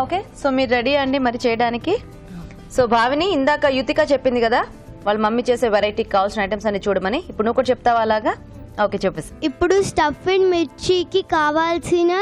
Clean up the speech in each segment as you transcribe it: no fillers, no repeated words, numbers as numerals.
Okay, so మీరు ready అండి మరి చేయడానికి? సో భావిని ఇందాక యుతిక చెప్పింది కదా వాళ్ళ మమ్మీ చేసే వెరైటీకి కావాల్సిన ఐటమ్స్ అన్ని చూడమని. ఇప్పుడు నువ్వు కూడా చెప్తావా అలాగా? ఓకే చెప్పేసి. ఇప్పుడు స్టఫ్డ్ మిర్చికి కావాల్సిన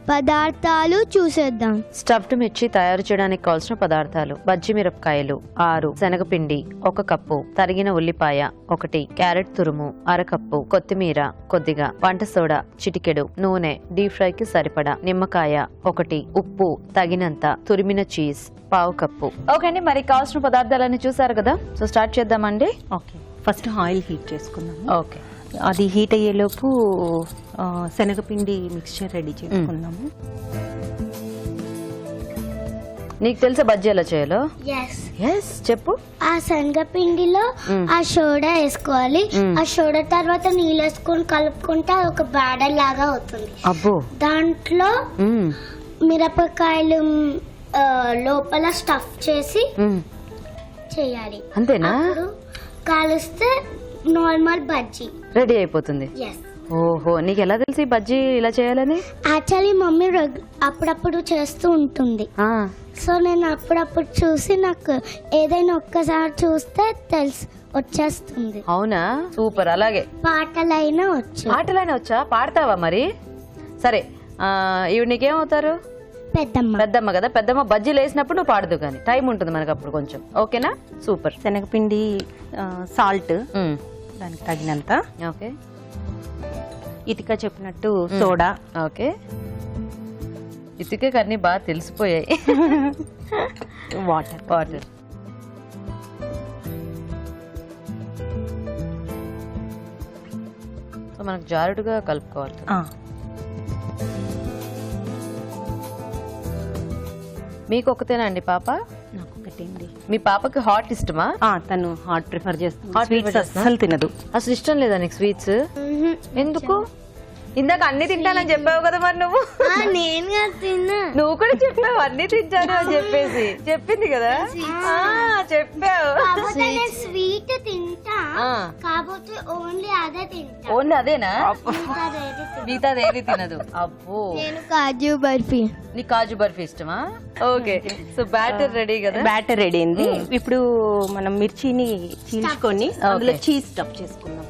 పదార్థాలు చూసేద్దాం. స్టఫ్డ్ మిర్చి తయారు చేయడానికి కావాల్సిన పదార్థాలు: బజ్జి మిరపకాయలు 6, శనగపిండి 1 కప్పు, తరిగిన ఉల్లిపాయ 1, క్యారెట్ తురుము 1/2 కప్పు, కొత్తిమీర కొద్దిగా, వంట సోడా చిటికెడు, నూనె, డీప్ ఫ్రై కి సరిపడా, నిమ్మకాయ 1, ఉప్పు తగినంత, తురిమిన చీజ్ 1/2 కప్పు. ఓకే అండి, మరి కావాల్సిన పదార్థాలన్నీ చూసారు కదా, సో స్టార్ట్ చేద్దామండి. ఓకే, ఫస్ట్ ఆయిల్ హీట్ చేసుకుందాం. ఓకే, అది హీట్ అయ్యేలోపు శనగపిండి మిక్స్చర్ రెడీ చేసుకుందాము. నీకు తెలుసా బజ్జీ ఎలా చేయాలో? ఎస్ చెప్పు. ఆ శనగపిండిలో ఆ సోడా వేసుకోవాలి. ఆ సోడా తర్వాత నీళ్ళు వేసుకొని కలుపుకుంటే అది ఒక బ్యాటర్ లాగా అవుతుంది. అబ్బో. దాంట్లో మిరపకాయలు లోపల స్టఫ్ చేసి చేయాలి. అంతేనా? కాలుస్తే నార్మల్ బజ్జీ రెడీ అయిపోతుంది. ఓహో, నీకు ఎలా తెలుసు ఈ బజ్జీ ఇలా చేయాలని? యాక్చువల్లీ మమ్మీ అప్పుడప్పుడు చేస్తూ ఉంటుంది. సో నేను అప్పుడప్పుడు చూసి నాకు ఏదైనా ఒక్కసారి చూస్తే వచ్చేస్తుంది. అవునా, సూపర్. అలాగే పాటలైనా వచ్చా? పాడతావా మరి? సరే, ఇవి నీకేమవుతారు? పెద్దమ్మ కదా. పెద్దమ్మ బజ్జీలు వేసినప్పుడు నువ్వు పాడదు, కానీ టైం ఉంటుంది మనకు అప్పుడు కొంచెం. ఓకేనా, సూపర్. శనగపిండి, సాల్ట్ దానికి తగినంత. ఓకే, ఇటుక చెప్పినట్టు సోడా. ఓకే, ఇటుకకి అన్ని బాగా తెలిసిపోయాయి. వాటర్ సో మనకు జారుడుగా కలుపుకోవాలి. మీకు ఒకతేనా అండి పాప? నాకు ఒకటే అండి. మీ పాపకి హాట్ ఇష్టమా? తను హాట్ ప్రిఫర్ చేస్తుంది. అసలు తినదు. అసలు ఇష్టం లేదా నీకు స్వీట్స్? ఎందుకు? ఇందాక అన్ని తింటానని చెప్పావు కదా మరి నువ్వు. నువ్వు కూడా చెప్పావు అన్ని తింటాను అని చెప్పేసి. చెప్పింది కదా, చెప్పావు. స్వీట్ తింటా కాబట్టి ఓన్లీ అదే తింటా. ఓన్లీ అదేనా? మిగతాది ఏది తినదు. అబ్బో. నేను కాజు బర్ఫీ. నీ కాజు బర్ఫీ ఇష్టమా? ఓకే, సో బ్యాటర్ రెడీ కదా? బ్యాటర్ రెడీ అయింది. ఇప్పుడు మనం మిర్చిని చీల్చుకొని అందులో చీజ్ స్టఫ్ చేసుకుందాం.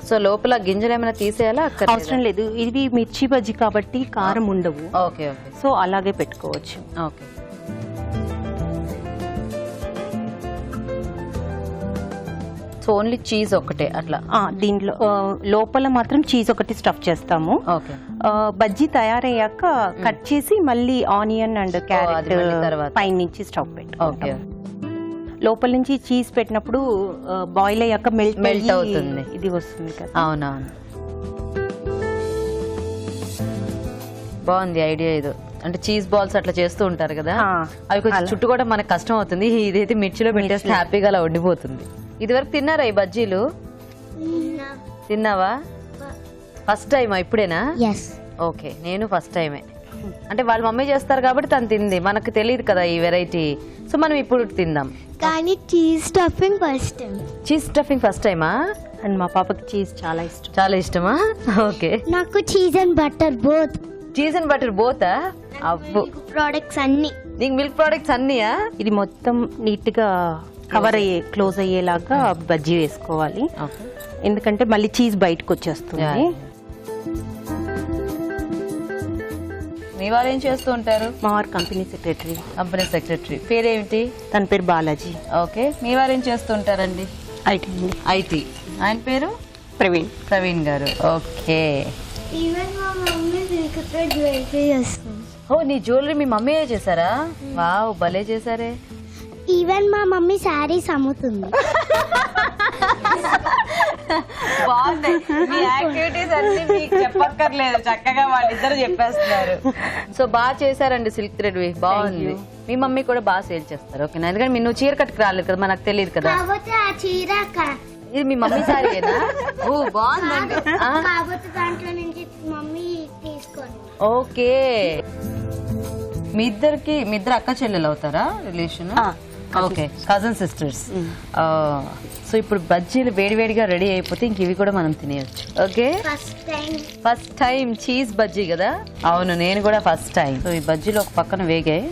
సో లోపల గింజలు ఏమైనా తీసేయాలా? అవసరం లేదు, ఇది మిర్చి బజ్జీ కాబట్టి కారం ఉండవు. ఓకే ఓకే, సో అలాగే పెట్టుకోవచ్చు. ఓకే, సో ఓన్లీ చీజ్ ఒకటే అట్లా? దీంట్లో లోపల మాత్రం చీజ్ ఒకటి స్టఫ్ చేస్తాము. ఓకే, బజ్జీ తయారయ్యాక కట్ చేసి మళ్ళీ ఆనియన్ అండ్ క్యారెట్ పై నుంచి స్టఫ్ పెట్టుకుంటాం. లోపల నుంచి చీజ్ పెట్టినప్పుడు బాయిల్ అయ్యాక మెల్ట్ అవుతుంది, ఇది వస్తుంది కదా. అవునవును, బాగుంది ఐడియా. ఇది అంటే చీజ్ బాల్స్ అట్లా చేస్తూ ఉంటారు కదా, అవి కొంచెం చుట్టూ కూడా మనకు కష్టం అవుతుంది. ఇదైతే మిర్చిలో పెట్టేస్తే హ్యాపీగా అలా వండిపోతుంది. ఇది వరకు తిన్నారా ఈ బజ్జీలు? తిన్నావా? ఫస్ట్ టైమా ఇప్పుడేనా? ఓకే, నేను ఫస్ట్ టైమే. అంటే వాళ్ళ మమ్మీ చేస్తారు కాబట్టి తను తింది, మనకు తెలియదు కదా ఈ వెరైటీ. సో మనం ఇప్పుడు తిందాం. కానీ cheese stuffing first time. Cheese stuffing first టైమా? అండ్ మా పాపకి చీజ్ చాలా ఇష్టం. చాలా ఇష్టమా? ఓకే, నాకు cheese and butter both. Cheese and butter బోతా? అబ్బో, ప్రొడక్ట్స్ అన్ని. నీకు మిల్క్ ప్రొడక్ట్స్ అన్నీయా? ఇది మొత్తం నీట్ గా కవర్ క్లోజ్ అయ్యేలాగా బజ్జీ వేసుకోవాలి, ఎందుకంటే మళ్ళీ చీజ్ బయటకు వచ్చేస్తుంది. మీ వాళ్ళు ఏం చేస్తూ ఉంటారు? మా వారు కంపెనీ సెక్రటరీ. పేరేమిటి? తన పేరు బాలాజీ. ఓకే, మీ వారు ఏం చేస్తూ ఉంటారండి? ఐటీ. ఆయన పేరు? ప్రవీణ్ గారు. ఓకే. ఓ, నీ జ్యువెలరీ మీ మమ్మీ చేశారా? వావ్, భలే చేశారే. ఈవెన్ మా మమ్మీ శారీస్ అమ్ముతుంది. బాగున్నాయి మీ యాక్టివిటీస్ అన్ని, మీకు చెప్పక్కర్లేదు, చక్కగా వాళ్ళిద్దరు చెప్పేస్తున్నారు. సో బాగా చేశారండి సిల్క్ థ్రెడ్. బాగుంది. మీ మమ్మీ కూడా బాగా సేల్ చేస్తారు. ఓకేనా? ఎందుకంటే నువ్వు చీర కట్టుకు రాలేదు కదా, మనకు తెలియదు కదా. ఇది మీ మమ్మీ సారీనా? ఓ బాగుందండి. ఓకే, మీ ఇద్దరు అక్క చెల్లెలు అవుతారా relation? Okay, cousin sisters. So ఇప్పుడు బజ్జీలు వేడివేడిగా రెడీ అయిపోతే ఇంక ఇవి కూడా మనం తినేయచ్చు. Okay, first time cheese bajji కదా. అవును, నేను కూడా ఫస్ట్ టైం. సో ఈ బజ్జీలు ఒక పక్కన వేగాయి,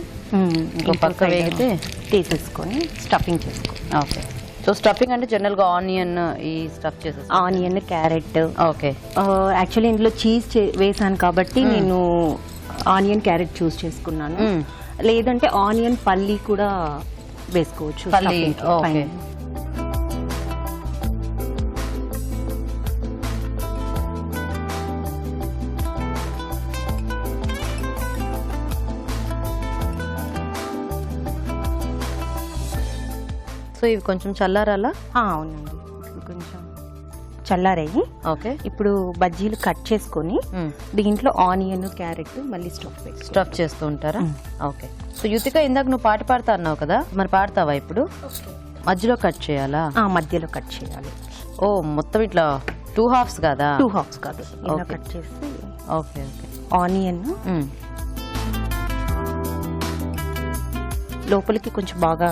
ఇంకో పక్క వేగితే తీసేసుకొని స్టఫింగ్ చేసుకో. ఓకే, సో స్టఫింగ్ అంటే జనరల్ గా ఆనియన్ ఈ స్టఫ్ చేసేసి, ఆనియన్, క్యారెట్. ఓకే, యాక్చువల్లీ ఇందులో చీజ్ వేసాను కాబట్టి నేను ఆనియన్, క్యారెట్ చూస్ చేసుకున్నాను. లేదంటే ఆనియన్, పల్లి కూడా వేసుకోవచ్చు. పల్లి, ఓకే. సో ఇవి కొంచెం చల్లారాలా? అవునండి, కొంచెం చల్లారాయి. ఓకే, ఇప్పుడు బజ్జీలు కట్ చేసుకొని దీంట్లో ఆనియన్, క్యారెట్ మళ్ళీ స్టఫ్ చేస్తూ ఉంటారా? ఓకే. సో యుతిక, ఇందాక నువ్వు పాట పాడుతా అన్నావు కదా, మరి పాడతావా ఇప్పుడు? మధ్యలో కట్ చేయాలా? మధ్యలో కట్ చేయాలి. ఓ, మొత్తం ఇట్లా 2 halves కదా? 2 halves కాదు, ఇలా కట్ చేసి. Okay okay. ఆనియన్ లోపలికి కొంచెం బాగా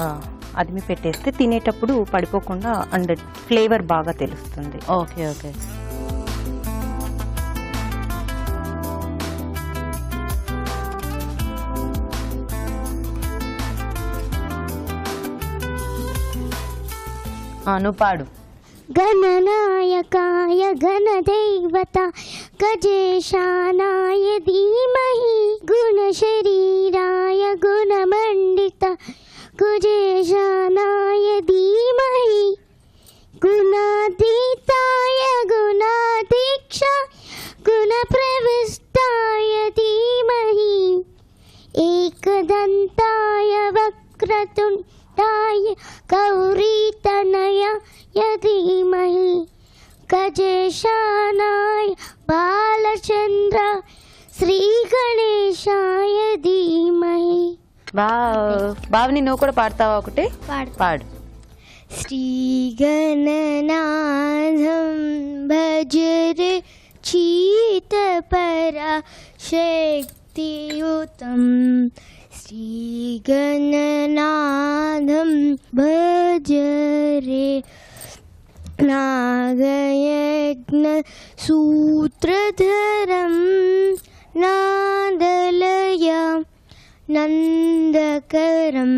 అదిమి పెట్టేస్తే తినేటప్పుడు పడిపోకుండా అండ్ ఫ్లేవర్ బాగా తెలుస్తుంది. Okay okay. నువ్వు పాడు. గణనాయకాయ గణదేవత గజేశానాయ ధీమహి గుణశరీరాయ గుణమండిత గుజేశానాయ ధీమహి గుణాతీతాయ గుణాధీక్ష గుణప్రవిష్టాయ ధీమహి ఏకదంతాయ వక్రతుండాయ గౌరీతనయాయ ధీమహి గజేశానాయ బాలచంద్ర శ్రీ గణేశాయ ధీమహి. బావని, నువ్వు కూడా పాడతావా ఒకటి? పాడు. శ్రీ గణనాథం భజరే చీతపరా శక్తియుతం శ్రీ గణనాథం భజరే నాగయజ్ఞ సూత్రధరం నాదలయం నందకరం.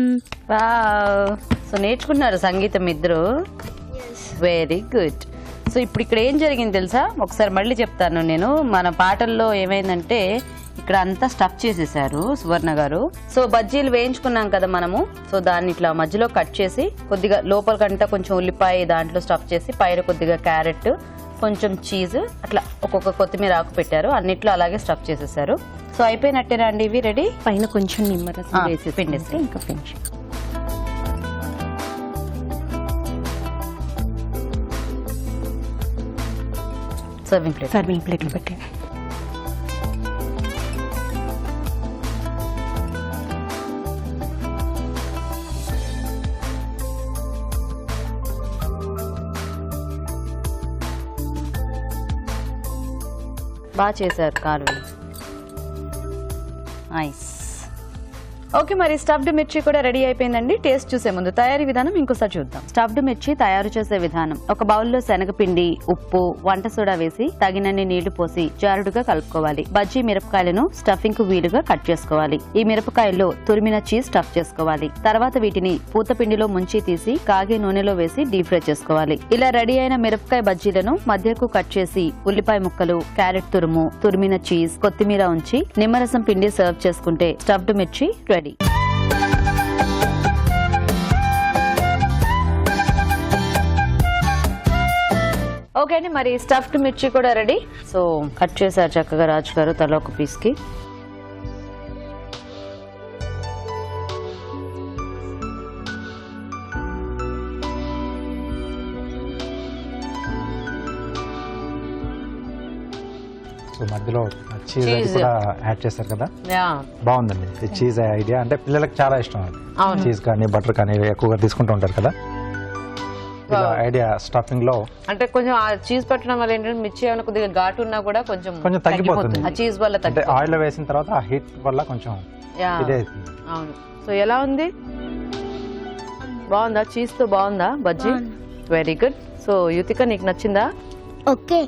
సో నేర్చుకున్నారు సంగీతం ఇద్దరు. Very good. సో ఇప్పుడు ఇక్కడ ఏం జరిగింది తెలుసా? ఒకసారి మళ్ళీ చెప్తాను నేను. మన పాటల్లో ఏమైందంటే ఇక్కడ అంతా స్టఫ్ చేసేసారు సువర్ణ గారు. సో బజ్జీలు వేయించుకున్నాం కదా మనము, సో దాన్ని ఇట్లా మధ్యలో కట్ చేసి కొద్దిగా లోపలికంతా కొంచెం ఉల్లిపాయ దాంట్లో స్టఫ్ చేసి పైన కొద్దిగా క్యారెట్, కొంచెం చీజ్, అట్లా ఒక్కొక్క కొత్తిమీర ఆకు పెట్టారు. అన్నిట్లో అలాగే స్టఫ్ చేసేసారు. సో అయిపోయినట్టేనా అండి ఇవి రెడీ? పైన కొంచెం నిమ్మరసం వేసి పిండేసి ఇంకా ఫినిష్. సర్వింగ్ ప్లేట్ పెట్టండి. బాగా చేశారు కారు. నైస్. ఓకే, మరి స్టఫ్డ్ మిర్చి కూడా రెడీ అయిపోయిందండి. టేస్ట్ చూసే ముందు తయారీ విధానం ఇంకోసారి చూద్దాం. స్టఫ్డ్ మిర్చి తయారు చేసే విధానం: ఒక బౌల్లో శనగపిండి, ఉప్పు, వంట సోడా వేసి తగినన్ని నీళ్లు పోసి జారుడుగా కలుపుకోవాలి. బజ్జీ మిరపకాయలను స్టఫింగ్ కు వీలుగా కట్ చేసుకోవాలి. ఈ మిరపకాయల్లో తురిమిన చీజ్ స్టఫ్ చేసుకోవాలి. తర్వాత వీటిని పూతపిండిలో ముంచి తీసి కాగే నూనెలో వేసి డీప్ ఫ్రై చేసుకోవాలి. ఇలా రెడీ అయిన మిరపకాయ బజ్జీలను మధ్యకు కట్ చేసి ఉల్లిపాయ ముక్కలు, క్యారెట్ తురుము, తురిమిన చీజ్, కొత్తిమీర ఉంచి నిమ్మరసం పిండి సర్వ్ చేసుకుంటే స్టఫ్డ్ మిర్చి రెడీ. ఓకే అండి, మరి స్టఫ్డ్ మిర్చి కూడా రెడీ. సో కట్ చేశారు చక్కగా రాజు గారు తల ఒక పీస్ కి. సో మధ్యలో చీజ్ అది కూడా యాడ్ చేస్తారు కదా, బాగుందండి. చీజ్ ఐడియా అంటే పిల్లలకు చాలా ఇష్టం. చీజ్ కానీ బటర్ కానీ ఎక్కువగా తీసుకుంటూ ఉంటారు కదా. ఐడియా స్టఫింగ్ లో అంటే కొంచెం చీజ్ పెట్టడం వల్ల ఏంటంటే మిర్చి ఏమైనా కొద్దిగా ఘాటు ఉన్నా కూడా కొంచెం తగ్గిపోతుంది. ఆ చీజ్ వల్ల అంటే ఆయిల్ వేసిన తర్వాత ఆ హీట్ వల్ల కొంచెం ఇదే అవుతుంది. అవును. సో ఎలా ఉంది? బాగుందా? చీజ్ తో బాగుందా bajji? Very good. So Yuthika నీకు నచ్చిందా? ఓకే